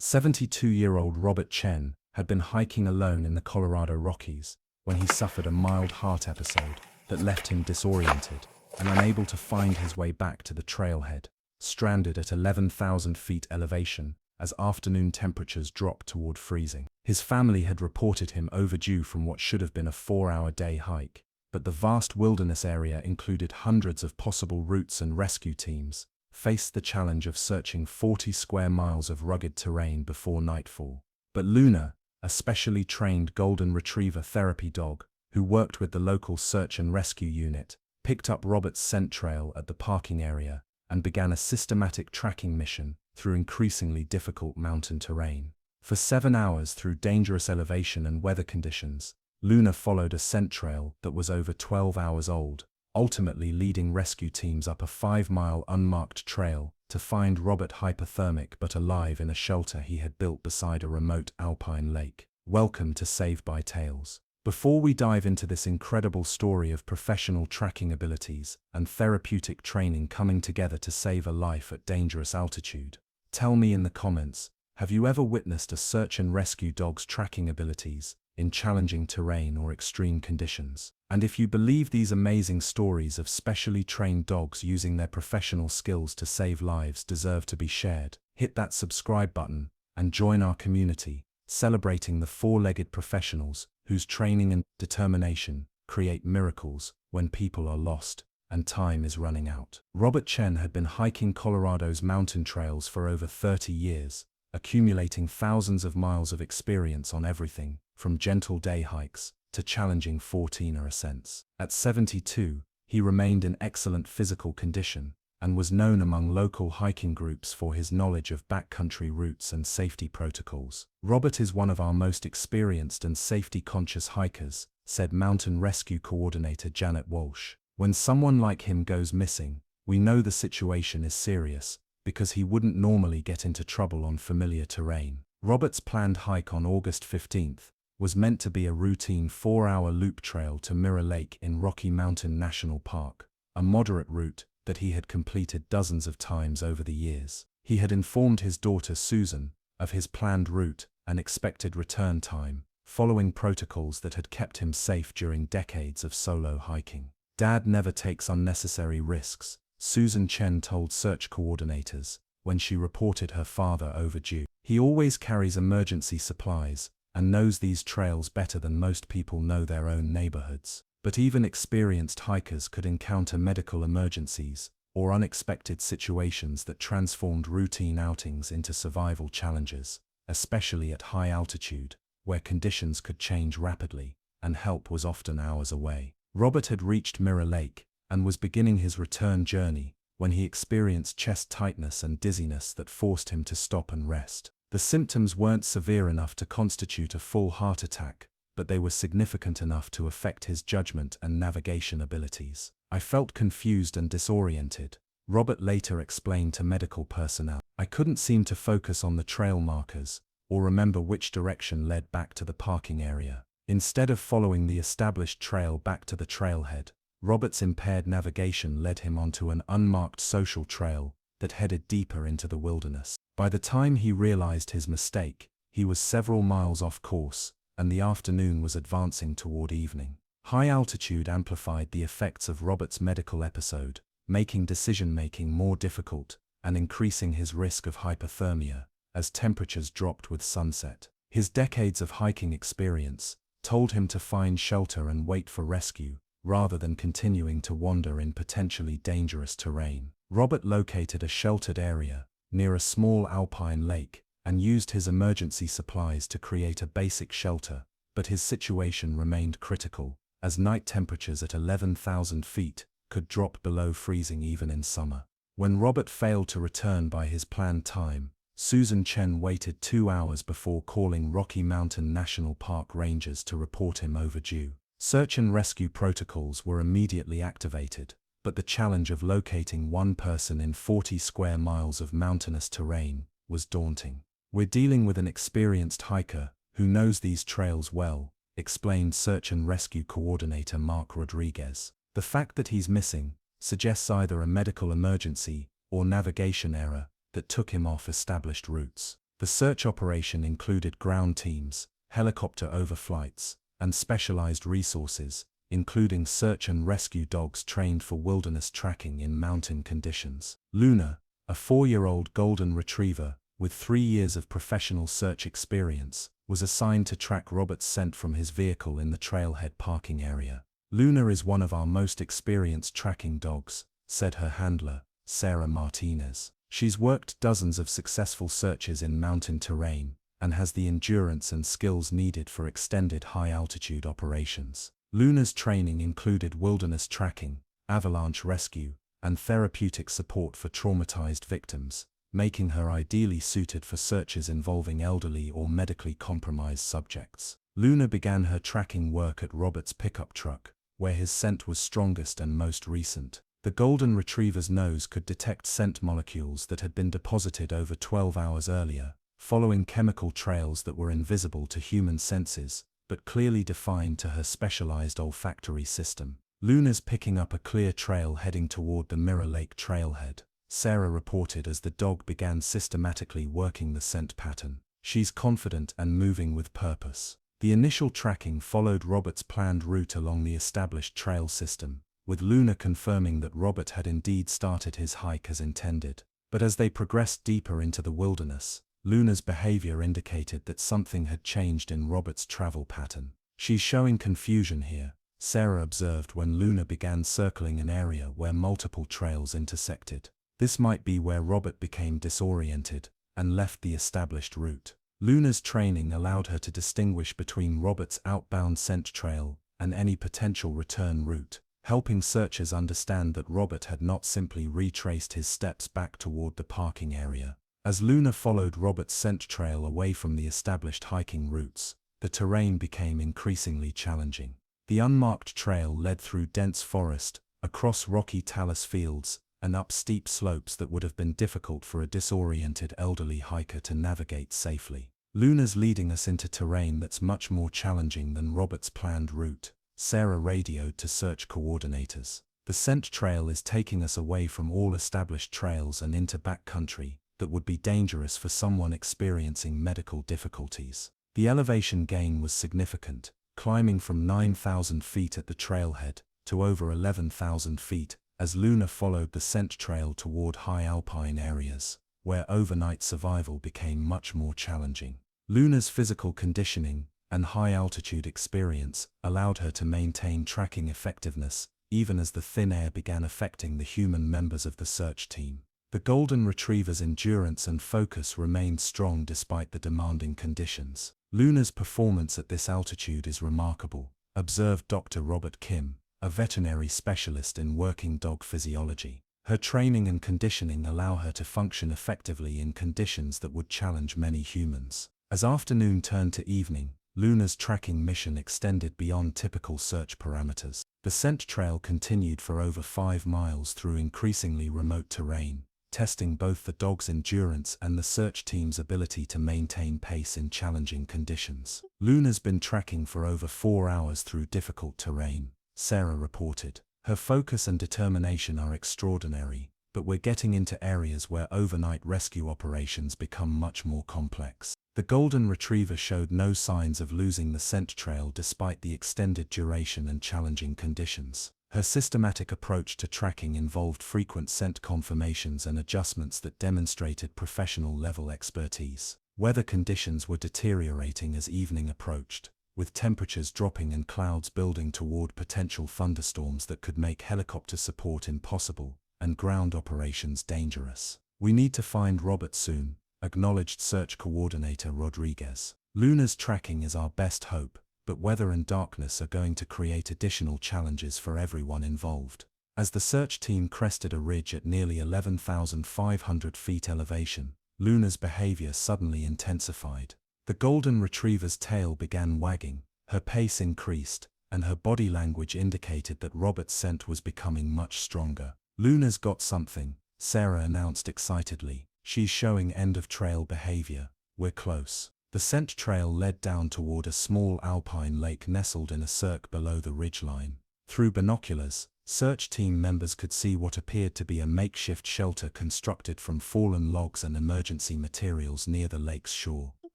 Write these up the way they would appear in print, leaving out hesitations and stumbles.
72-year-old Robert Chen had been hiking alone in the Colorado Rockies when he suffered a mild heart episode that left him disoriented and unable to find his way back to the trailhead, stranded at 11,000 feet elevation as afternoon temperatures dropped toward freezing. His family had reported him overdue from what should have been a 4-hour day hike, but the vast wilderness area included hundreds of possible routes, and rescue teams faced the challenge of searching 40 square miles of rugged terrain before nightfall. But Luna, a specially trained golden retriever therapy dog who worked with the local search and rescue unit, picked up Robert's scent trail at the parking area and began a systematic tracking mission through increasingly difficult mountain terrain. For 7 hours through dangerous elevation and weather conditions, Luna followed a scent trail that was over 12 hours old, ultimately leading rescue teams up a 5-mile unmarked trail to find Robert hypothermic but alive in a shelter he had built beside a remote alpine lake. Welcome to Save by Tales. Before we dive into this incredible story of professional tracking abilities and therapeutic training coming together to save a life at dangerous altitude, tell me in the comments, have you ever witnessed a search and rescue dog's tracking abilities in challenging terrain or extreme conditions? And if you believe these amazing stories of specially trained dogs using their professional skills to save lives deserve to be shared, hit that subscribe button and join our community, celebrating the 4-legged professionals whose training and determination create miracles when people are lost and time is running out. Robert Chen had been hiking Colorado's mountain trails for over 30 years, accumulating thousands of miles of experience on everything from gentle day hikes to challenging 14-hour ascents. At 72, he remained in excellent physical condition and was known among local hiking groups for his knowledge of backcountry routes and safety protocols. Robert is one of our most experienced and safety-conscious hikers, said Mountain Rescue Coordinator Janet Walsh. When someone like him goes missing, we know the situation is serious, because he wouldn't normally get into trouble on familiar terrain. Robert's planned hike on August 15th was meant to be a routine 4-hour loop trail to Mirror Lake in Rocky Mountain National Park, a moderate route that he had completed dozens of times over the years. He had informed his daughter Susan of his planned route and expected return time, following protocols that had kept him safe during decades of solo hiking. "Dad never takes unnecessary risks," Susan Chen told search coordinators when she reported her father overdue. "He always carries emergency supplies and knows these trails better than most people know their own neighborhoods." But even experienced hikers could encounter medical emergencies or unexpected situations that transformed routine outings into survival challenges, especially at high altitude, where conditions could change rapidly and help was often hours away. Robert had reached Mirror Lake and was beginning his return journey when he experienced chest tightness and dizziness that forced him to stop and rest. The symptoms weren't severe enough to constitute a full heart attack, but they were significant enough to affect his judgment and navigation abilities. "I felt confused and disoriented," Robert later explained to medical personnel. "I couldn't seem to focus on the trail markers or remember which direction led back to the parking area. Instead of following the established trail back to the trailhead, Robert's impaired navigation led him onto an unmarked social trail that headed deeper into the wilderness. By the time he realized his mistake, he was several miles off course, and the afternoon was advancing toward evening." High altitude amplified the effects of Robert's medical episode, making decision-making more difficult and increasing his risk of hypothermia as temperatures dropped with sunset. His decades of hiking experience told him to find shelter and wait for rescue, rather than continuing to wander in potentially dangerous terrain. Robert located a sheltered area near a small alpine lake and used his emergency supplies to create a basic shelter, but his situation remained critical, as night temperatures at 11,000 feet could drop below freezing even in summer. When Robert failed to return by his planned time, Susan Chen waited 2 hours before calling Rocky Mountain National Park rangers to report him overdue. Search and rescue protocols were immediately activated, but the challenge of locating one person in 40 square miles of mountainous terrain was daunting. "We're dealing with an experienced hiker who knows these trails well," explained Search and Rescue Coordinator Mark Rodriguez. "The fact that he's missing suggests either a medical emergency or navigation error that took him off established routes." The search operation included ground teams, helicopter overflights, and specialized resources, including search and rescue dogs trained for wilderness tracking in mountain conditions. Luna, a 4-year-old golden retriever with 3 years of professional search experience, was assigned to track Robert's scent from his vehicle in the trailhead parking area. Luna is one of our most experienced tracking dogs, said her handler, Sarah Martinez. She's worked dozens of successful searches in mountain terrain and has the endurance and skills needed for extended high-altitude operations. Luna's training included wilderness tracking, avalanche rescue, and therapeutic support for traumatized victims, making her ideally suited for searches involving elderly or medically compromised subjects. Luna began her tracking work at Robert's pickup truck, where his scent was strongest and most recent. The golden retriever's nose could detect scent molecules that had been deposited over 12 hours earlier, following chemical trails that were invisible to human senses, but clearly defined to her specialized olfactory system. Luna's picking up a clear trail heading toward the Mirror Lake trailhead, Sarah reported as the dog began systematically working the scent pattern. She's confident and moving with purpose. The initial tracking followed Robert's planned route along the established trail system, with Luna confirming that Robert had indeed started his hike as intended. But as they progressed deeper into the wilderness, Luna's behavior indicated that something had changed in Robert's travel pattern. She's showing confusion here, Sarah observed when Luna began circling an area where multiple trails intersected. This might be where Robert became disoriented and left the established route. Luna's training allowed her to distinguish between Robert's outbound scent trail and any potential return route, helping searchers understand that Robert had not simply retraced his steps back toward the parking area. As Luna followed Robert's scent trail away from the established hiking routes, the terrain became increasingly challenging. The unmarked trail led through dense forest, across rocky talus fields, and up steep slopes that would have been difficult for a disoriented elderly hiker to navigate safely. Luna's leading us into terrain that's much more challenging than Robert's planned route, Sarah radioed to search coordinators. The scent trail is taking us away from all established trails and into backcountry that would be dangerous for someone experiencing medical difficulties. The elevation gain was significant, climbing from 9,000 feet at the trailhead to over 11,000 feet, as Luna followed the scent trail toward high alpine areas, where overnight survival became much more challenging. Luna's physical conditioning and high-altitude experience allowed her to maintain tracking effectiveness, even as the thin air began affecting the human members of the search team. The golden retriever's endurance and focus remained strong despite the demanding conditions. Luna's performance at this altitude is remarkable, observed Dr. Robert Chen, a veterinary specialist in working dog physiology. Her training and conditioning allow her to function effectively in conditions that would challenge many humans. As afternoon turned to evening, Luna's tracking mission extended beyond typical search parameters. The scent trail continued for over 5 miles through increasingly remote terrain, testing both the dog's endurance and the search team's ability to maintain pace in challenging conditions. Luna's been tracking for over 4 hours through difficult terrain, Sarah reported. Her focus and determination are extraordinary, but we're getting into areas where overnight rescue operations become much more complex. The golden retriever showed no signs of losing the scent trail despite the extended duration and challenging conditions. Her systematic approach to tracking involved frequent scent confirmations and adjustments that demonstrated professional-level expertise. Weather conditions were deteriorating as evening approached, with temperatures dropping and clouds building toward potential thunderstorms that could make helicopter support impossible and ground operations dangerous. "We need to find Robert soon," acknowledged search coordinator Rodriguez. "Luna's tracking is our best hope, but weather and darkness are going to create additional challenges for everyone involved." As the search team crested a ridge at nearly 11,500 feet elevation, Luna's behavior suddenly intensified. The golden retriever's tail began wagging, her pace increased, and her body language indicated that Robert's scent was becoming much stronger. "Luna's got something," Sarah announced excitedly. "She's showing end-of-trail behavior. We're close." The scent trail led down toward a small alpine lake nestled in a cirque below the ridgeline. Through binoculars, Search team members could see what appeared to be a makeshift shelter constructed from fallen logs and emergency materials near the lake's shore.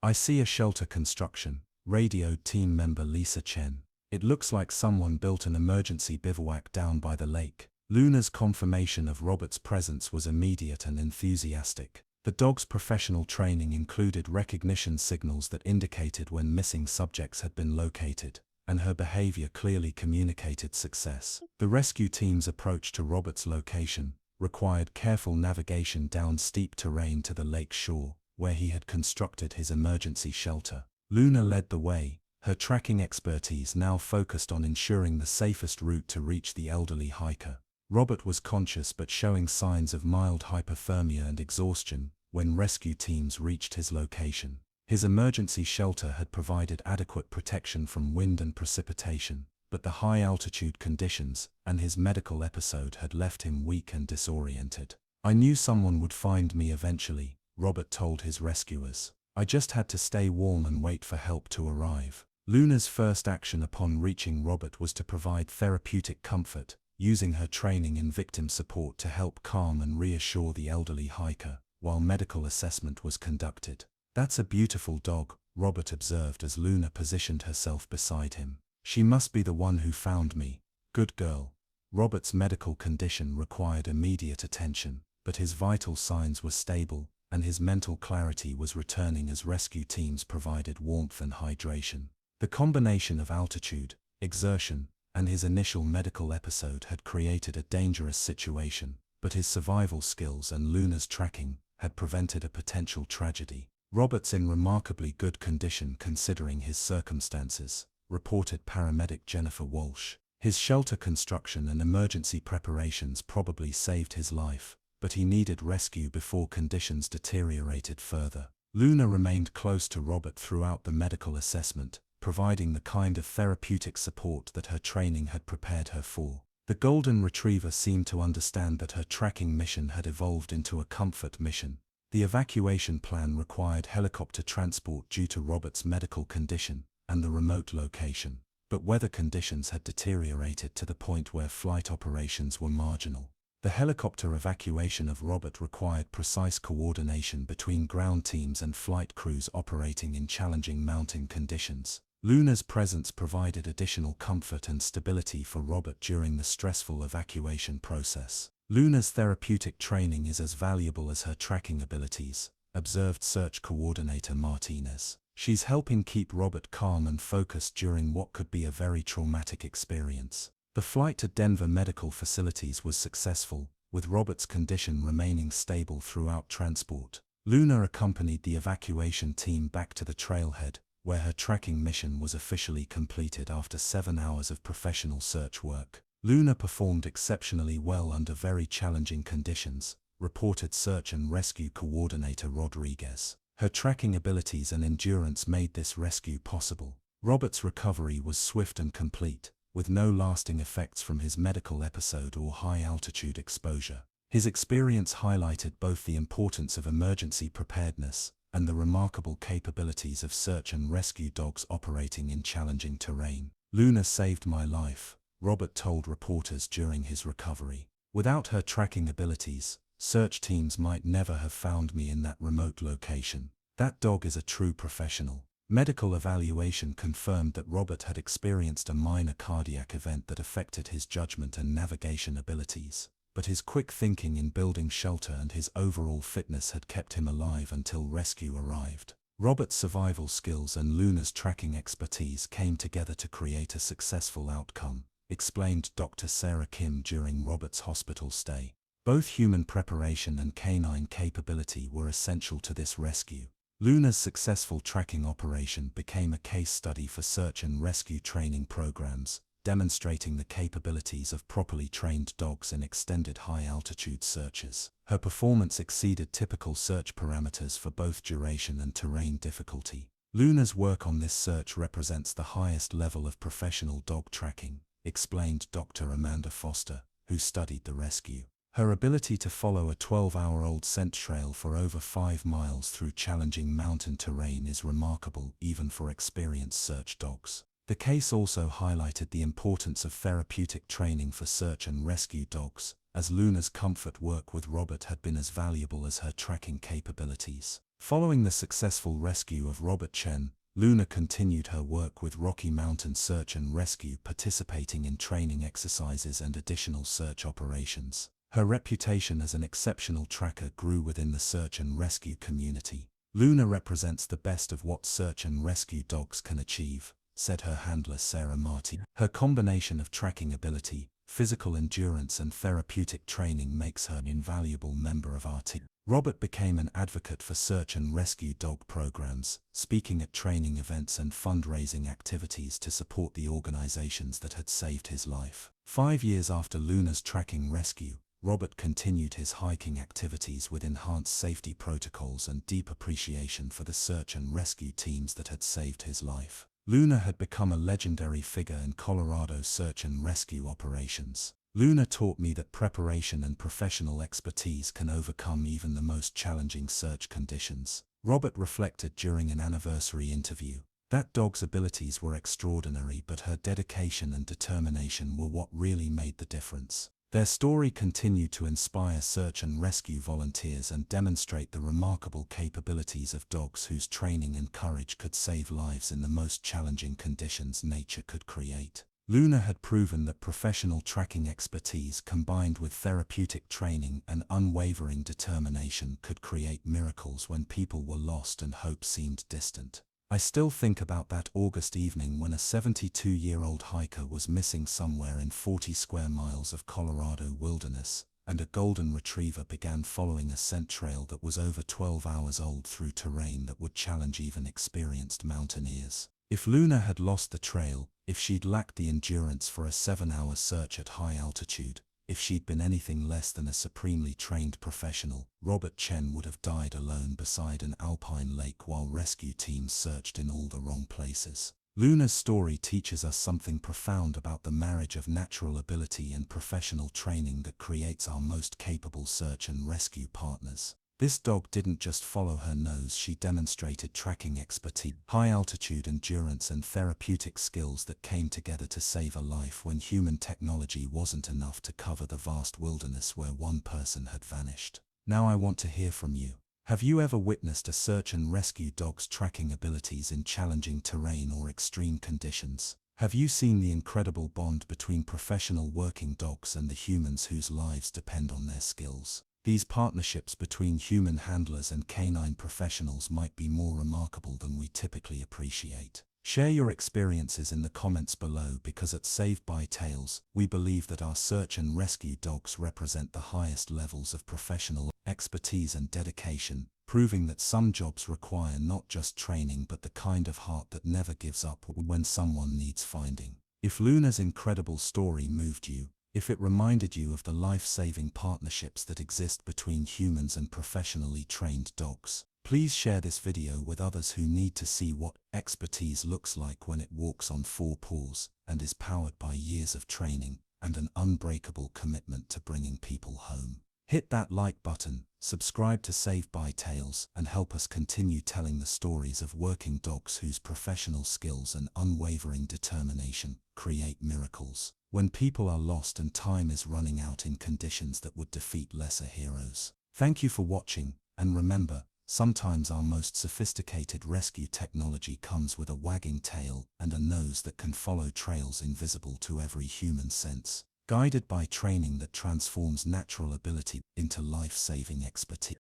"I see a shelter construction," radioed team member Lisa Chen. "It looks like someone built an emergency bivouac down by the lake." Luna's confirmation of Robert's presence was immediate and enthusiastic. The dog's professional training included recognition signals that indicated when missing subjects had been located, and her behavior clearly communicated success. The rescue team's approach to Robert's location required careful navigation down steep terrain to the lake shore, where he had constructed his emergency shelter. Luna led the way, her tracking expertise now focused on ensuring the safest route to reach the elderly hiker. Robert was conscious but showing signs of mild hypothermia and exhaustion when rescue teams reached his location. His emergency shelter had provided adequate protection from wind and precipitation, but the high-altitude conditions and his medical episode had left him weak and disoriented. "I knew someone would find me eventually," Robert told his rescuers. "I just had to stay warm and wait for help to arrive." Luna's first action upon reaching Robert was to provide therapeutic comfort, using her training in victim support to help calm and reassure the elderly hiker, while medical assessment was conducted. "That's a beautiful dog," Robert observed as Luna positioned herself beside him. "She must be the one who found me. Good girl." Robert's medical condition required immediate attention, but his vital signs were stable, and his mental clarity was returning as rescue teams provided warmth and hydration. The combination of altitude, exertion, and his initial medical episode had created a dangerous situation, but his survival skills and Luna's tracking had prevented a potential tragedy. "Robert's in remarkably good condition considering his circumstances," reported paramedic Jennifer Walsh. "His shelter construction and emergency preparations probably saved his life, but he needed rescue before conditions deteriorated further." Luna remained close to Robert throughout the medical assessment, providing the kind of therapeutic support that her training had prepared her for. The Golden Retriever seemed to understand that her tracking mission had evolved into a comfort mission. The evacuation plan required helicopter transport due to Robert's medical condition and the remote location, but weather conditions had deteriorated to the point where flight operations were marginal. The helicopter evacuation of Robert required precise coordination between ground teams and flight crews operating in challenging mountain conditions. Luna's presence provided additional comfort and stability for Robert during the stressful evacuation process. "Luna's therapeutic training is as valuable as her tracking abilities," observed search coordinator Martinez. "She's helping keep Robert calm and focused during what could be a very traumatic experience." The flight to Denver medical facilities was successful, with Robert's condition remaining stable throughout transport. Luna accompanied the evacuation team back to the trailhead, where her tracking mission was officially completed after 7 hours of professional search work. "Luna performed exceptionally well under very challenging conditions," reported search and rescue coordinator Rodriguez. "Her tracking abilities and endurance made this rescue possible." Robert's recovery was swift and complete, with no lasting effects from his medical episode or high-altitude exposure. His experience highlighted both the importance of emergency preparedness and the remarkable capabilities of search and rescue dogs operating in challenging terrain. "Luna saved my life," Robert told reporters during his recovery. "Without her tracking abilities, search teams might never have found me in that remote location. That dog is a true professional." Medical evaluation confirmed that Robert had experienced a minor cardiac event that affected his judgment and navigation abilities, but his quick thinking in building shelter and his overall fitness had kept him alive until rescue arrived. Robert's survival skills and Luna's tracking expertise came together to create a successful outcome, explained Dr. Sarah Kim during Robert's hospital stay. Both human preparation and canine capability were essential to this rescue. Luna's successful tracking operation became a case study for search and rescue training programs, demonstrating the capabilities of properly trained dogs in extended high-altitude searches. Her performance exceeded typical search parameters for both duration and terrain difficulty. Luna's work on this search represents the highest level of professional dog tracking, explained Dr. Amanda Foster, who studied the rescue. Her ability to follow a 12-hour-old scent trail for over 5 miles through challenging mountain terrain is remarkable even for experienced search dogs. The case also highlighted the importance of therapeutic training for search and rescue dogs, as Luna's comfort work with Robert had been as valuable as her tracking capabilities. Following the successful rescue of Robert Chen, Luna continued her work with Rocky Mountain Search and Rescue, participating in training exercises and additional search operations. Her reputation as an exceptional tracker grew within the search and rescue community. "Luna represents the best of what search and rescue dogs can achieve," said her handler Sarah Marty. "Her combination of tracking ability, physical endurance and therapeutic training makes her an invaluable member of our team." Robert became an advocate for search and rescue dog programs, speaking at training events and fundraising activities to support the organizations that had saved his life. 5 years after Luna's tracking rescue, Robert continued his hiking activities with enhanced safety protocols and deep appreciation for the search and rescue teams that had saved his life. Luna had become a legendary figure in Colorado search and rescue operations. "Luna taught me that preparation and professional expertise can overcome even the most challenging search conditions," Robert reflected during an anniversary interview. That dog's abilities were extraordinary, but her dedication and determination were what really made the difference. Their story continued to inspire search and rescue volunteers and demonstrate the remarkable capabilities of dogs whose training and courage could save lives in the most challenging conditions nature could create. Luna had proven that professional tracking expertise combined with therapeutic training and unwavering determination could create miracles when people were lost and hope seemed distant. "I still think about that August evening when a 72-year-old hiker was missing somewhere in 40 square miles of Colorado wilderness, and a golden retriever began following a scent trail that was over 12 hours old through terrain that would challenge even experienced mountaineers. If Luna had lost the trail, if she'd lacked the endurance for a 7-hour search at high altitude, if she'd been anything less than a supremely trained professional, Robert Chen would have died alone beside an alpine lake while rescue teams searched in all the wrong places." Luna's story teaches us something profound about the marriage of natural ability and professional training that creates our most capable search and rescue partners. This dog didn't just follow her nose, she demonstrated tracking expertise, high-altitude endurance and therapeutic skills that came together to save a life when human technology wasn't enough to cover the vast wilderness where one person had vanished. Now I want to hear from you. Have you ever witnessed a search and rescue dog's tracking abilities in challenging terrain or extreme conditions? Have you seen the incredible bond between professional working dogs and the humans whose lives depend on their skills? These partnerships between human handlers and canine professionals might be more remarkable than we typically appreciate. Share your experiences in the comments below, because at Saved by Tails, we believe that our search and rescue dogs represent the highest levels of professional expertise and dedication, proving that some jobs require not just training but the kind of heart that never gives up when someone needs finding. If Luna's incredible story moved you, if it reminded you of the life-saving partnerships that exist between humans and professionally trained dogs, please share this video with others who need to see what expertise looks like when it walks on 4 paws and is powered by years of training and an unbreakable commitment to bringing people home. Hit that like button, subscribe to Saved by Tails, and help us continue telling the stories of working dogs whose professional skills and unwavering determination create miracles when people are lost and time is running out in conditions that would defeat lesser heroes. Thank you for watching, and remember, sometimes our most sophisticated rescue technology comes with a wagging tail and a nose that can follow trails invisible to every human sense, guided by training that transforms natural ability into life-saving expertise.